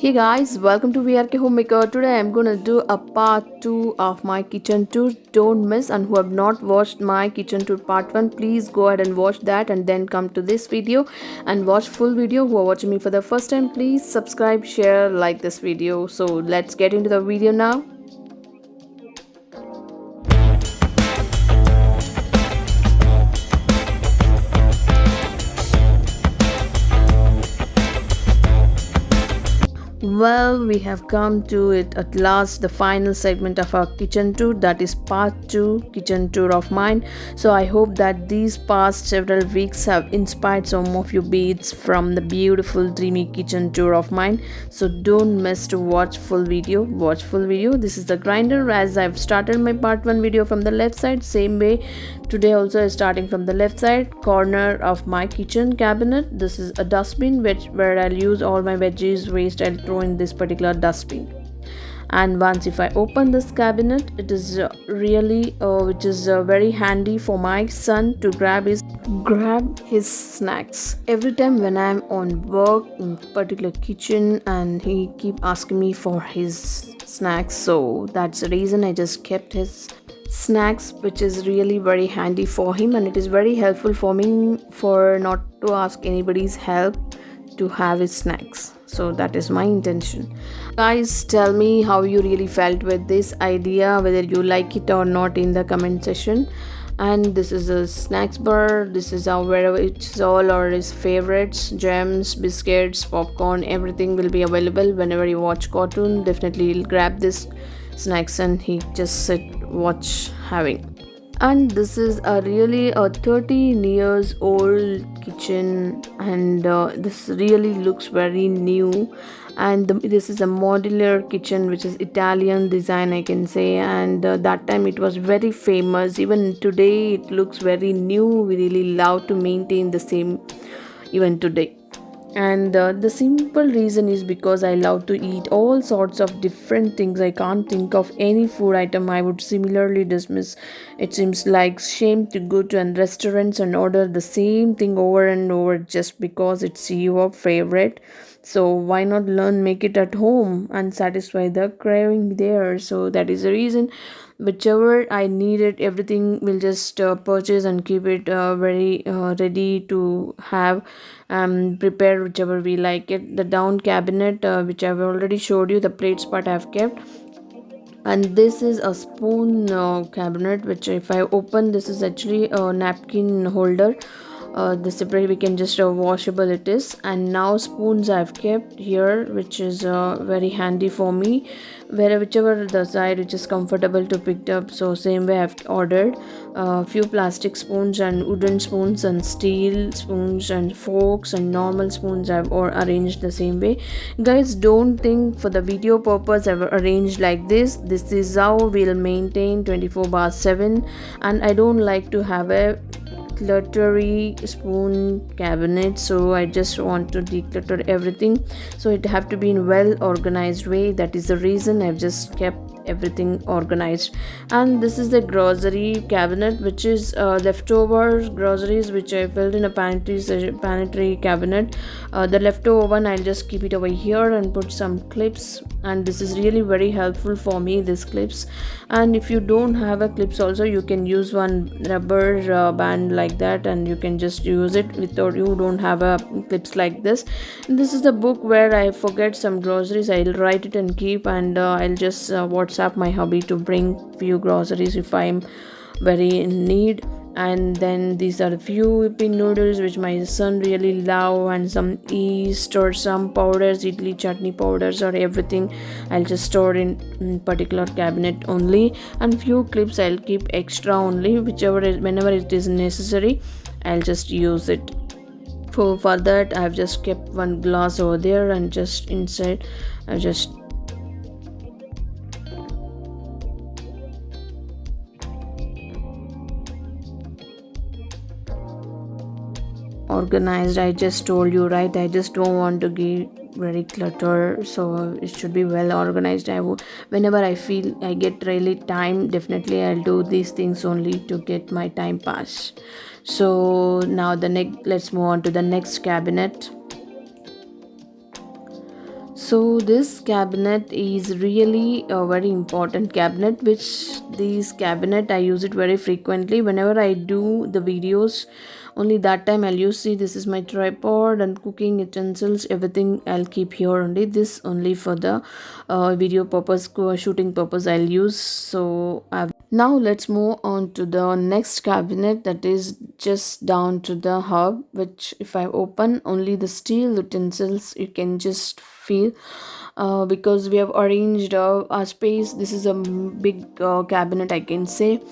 Hey guys, welcome to VRK Homemaker. Today I'm gonna do a part 2 of my kitchen tour. Don't miss, and who have not watched my kitchen tour part 1, please go ahead and watch that and then come to this video and watch full video. Who are watching me for the first time, please subscribe, share, like this video. So let's get into the video now. Well, we have come to it at last, the final segment of our kitchen tour, that is part 2 kitchen tour of mine. So I hope that these past several weeks have inspired some of you beads from the beautiful dreamy kitchen tour of mine. So don't miss to watch full video. Watch full video. This is the grinder, as I've started my part 1 video from the left side, same way today also is starting from the left side corner of my kitchen cabinet. This is a dustbin where I'll use all my veggies waste. I'll throw in this particular dustbin. And once if I open this cabinet, it is really which is very handy for my son to grab his snacks every time when I'm on work in particular kitchen, and he keep asking me for his snacks. So that's the reason I just kept his snacks, which is really very handy for him, and it is very helpful for me for not to ask anybody's help to have his snacks. So that is my intention. Guys, tell me how you really felt with this idea, whether you like it or not, in the comment section. And this is a snacks bar. This is our wherever it's all or his favorites, gems, biscuits, popcorn, everything will be available. Whenever you watch cartoon, definitely he'll grab this snacks and he just sit watch having. And this is a really a 13 years old kitchen, and this really looks very new. And this is a modular kitchen which is Italian design, I can say, and that time it was very famous. Even today it looks very new. We really love to maintain the same even today. And the simple reason is because I love to eat all sorts of different things. I can't think of any food item I would similarly dismiss. It seems like shame to go to restaurants and order the same thing over and over just because it's your favorite. So why not learn, make it at home and satisfy the craving there? So that is the reason whichever I needed, everything will just purchase and keep it very ready to have prepare whichever we like it. The down cabinet, which I've already showed you, the plates part I've kept. And this is a spoon cabinet, which if I open, this is actually a napkin holder. The separate we can just washable it is. And now spoons I've kept here, which is very handy for me, whichever the side which is comfortable to pick up. So same way I've ordered a few plastic spoons and wooden spoons and steel spoons and forks and normal spoons I've arranged the same way. Guys, don't think for the video purpose I've arranged like this. This is how we'll maintain 24/7, and I don't like to have a cluttery spoon cabinet, so I just want to declutter everything, so it have to be in well organized way. That is the reason I've just kept everything organized. And this is the grocery cabinet, which is leftover groceries which I filled in a pantry cabinet. The leftover one I'll just keep it over here and put some clips, and this is really very helpful for me, these clips. And if you don't have a clips also, you can use one rubber band like that, and you can just use it without you don't have a clips like this. And this is the book where I forget some groceries, I'll write it and keep, and I'll just WhatsApp my hubby to bring few groceries if I'm very in need. And then these are a few Yippee noodles which my son really love, and some yeast or some powders, idli chutney powders or everything I'll just store in particular cabinet only. And few clips I'll keep extra only, whenever it is necessary I'll just use it. For that I've just kept one glass over there, and just inside I've just organized. I just told you, right? I just don't want to give very clutter, so it should be well organized. Whenever I feel I get really time, definitely I'll do these things only to get my time pass. So now let's move on to the next cabinet. So this cabinet is really a very important cabinet, which this cabinet I use it very frequently whenever I do the videos. Only that time I'll use. See, this is my tripod and cooking utensils, everything I'll keep here only. This only for the video purpose, shooting purpose I'll use. So now let's move on to the next cabinet, that is just down to the hub, which if I open, only the steel utensils you can just feel, because we have arranged our space. This is a big cabinet, I can say.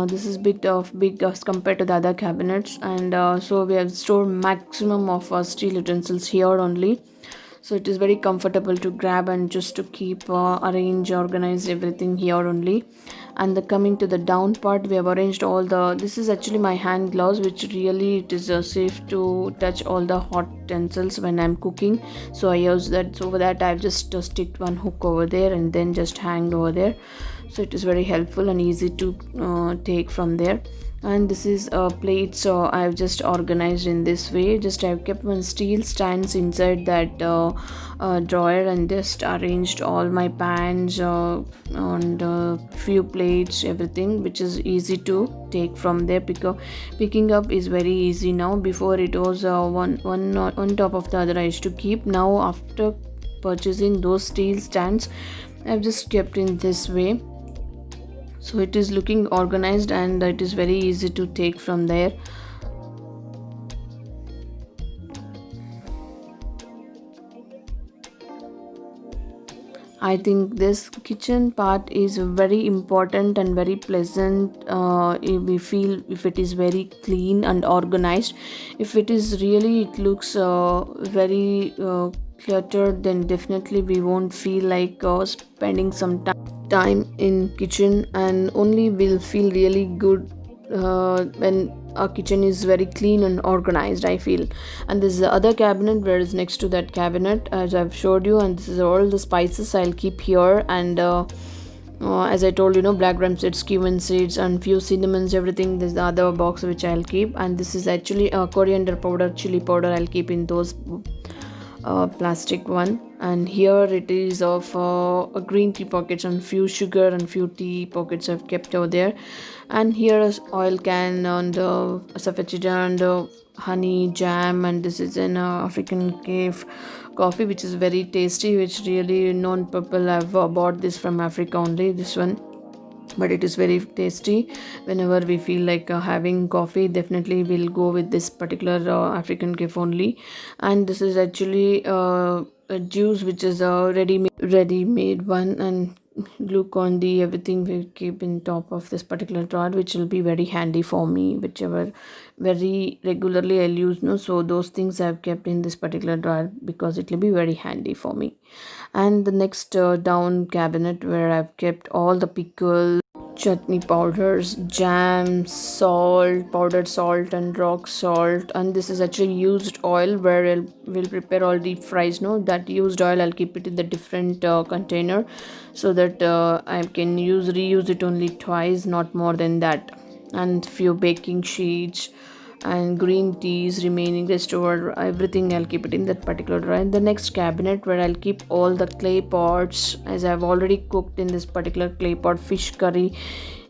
This is big as compared to the other cabinets, and so we have stored maximum of our steel utensils here only. So it is very comfortable to grab and just to keep arrange, organize everything here only. And the coming to the down part, we have arranged all the, this is actually my hand gloves, which really it is safe to touch all the hot utensils when I'm cooking. So I use that. So for that I've just sticked one hook over there and then just hanged over there. So it is very helpful and easy to take from there. And this is a plate, so I've just organized in this way. Just I've kept one steel stands inside that drawer and just arranged all my pans and few plates, everything, which is easy to take from there. Because picking up is very easy now. Before it was one top of the other I used to keep. Now after purchasing those steel stands, I've just kept in this way. So it is looking organized and it is very easy to take from there. I think this kitchen part is very important and very pleasant. If we feel if it is very clean and organized. If it is really, it looks very cluttered, then definitely we won't feel like spending some time in kitchen, and only will feel really good when our kitchen is very clean and organized, I feel. And this is the other cabinet where is next to that cabinet, as I've showed you. And this is all the spices I'll keep here. And as I told you, black gram seeds, cumin seeds, and few cinnamons, everything. This is the other box which I'll keep. And this is actually coriander powder, chili powder, I'll keep in those plastic one. And here it is of a green tea pockets and few sugar and few tea pockets I've kept over there. And here is oil can and saffron and honey, jam. And this is an African cave coffee, which is very tasty, which really known people have bought this from Africa only, this one. But it is very tasty. Whenever we feel like having coffee, definitely we'll go with this particular African cave only. And this is actually a juice which is a ready made one. And Glucon D, everything we keep in top of this particular drawer, which will be very handy for me, whichever very regularly I'll use. So those things I've kept in this particular drawer because it will be very handy for me. And the next down cabinet, where I've kept all the pickle, chutney powders, jam, salt, powdered salt, and rock salt. And this is actually used oil, where we'll prepare all deep fries. That used oil I'll keep it in the different container, so that I can reuse it only twice, not more than that. And few baking sheets and green teas remaining restored, everything I'll keep it in that particular drawer. And the next cabinet, where I'll keep all the clay pots, as I've already cooked in this particular clay pot fish curry.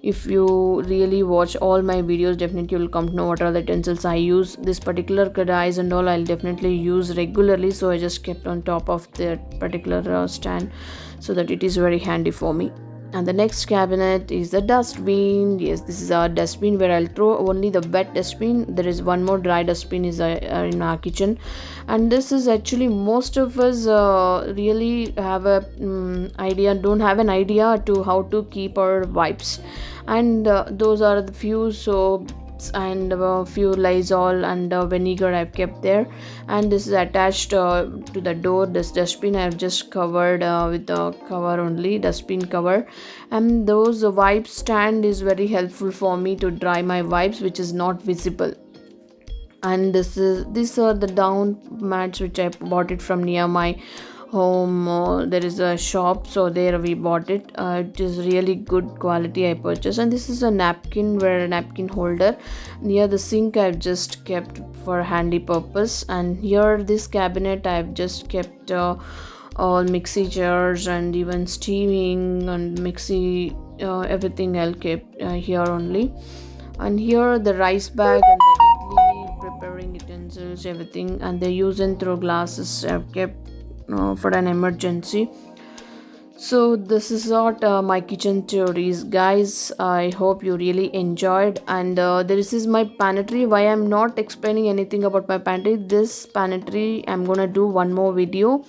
If you really watch all my videos, definitely you'll come to know what are the utensils I use. This particular kadais and all I'll definitely use regularly, so I just kept on top of that particular stand, so that it is very handy for me. And the next cabinet is the dustbin. Yes, this is our dustbin, where I'll throw only the wet dustbin. There is one more dry dustbin is in our kitchen. And this is actually, most of us really have a don't have an idea to how to keep our wipes. And those are the few soaps and a few Lysol and vinegar I've kept there. And this is attached to the door. This dustbin I've just covered with the cover only, dustbin cover. And those wipe stand is very helpful for me to dry my wipes, which is not visible. And these are the down mats which I bought it from near my home. There is a shop, so there we bought it. It is really good quality I purchased. And this is a napkin, where a napkin holder near the sink I've just kept for handy purpose. And here this cabinet I've just kept all mixie jars and even steaming and mixie, everything I'll keep here only. And here the rice bag and the idli preparing utensils, everything, and the use and throw glasses I've kept for an emergency. So this is what my kitchen tour is, guys. I hope you really enjoyed. And this is my pantry. Why I'm not explaining anything about my pantry, this pantry I'm gonna do one more video,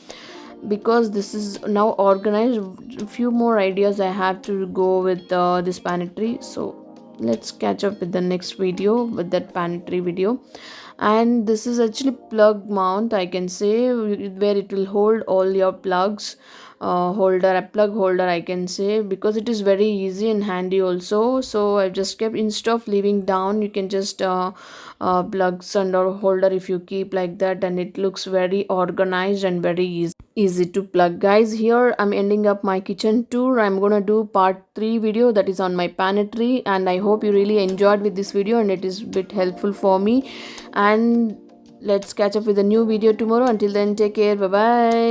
because this is now organized. A few more ideas I have to go with this pantry. So let's catch up with the next video with that pantry video. And this is actually plug mount, I can say, where it will hold all your plugs, holder, a plug holder, I can say, because it is very easy and handy also. So I've just kept, instead of leaving down, you can just plugs under holder if you keep like that, and it looks very organized and very easy to plug. Guys, here I'm ending up my kitchen tour. I'm gonna do part 3 video, that is on my pantry, and I hope you really enjoyed with this video and it is a bit helpful for me. And let's catch up with a new video tomorrow. Until then, take care. Bye bye.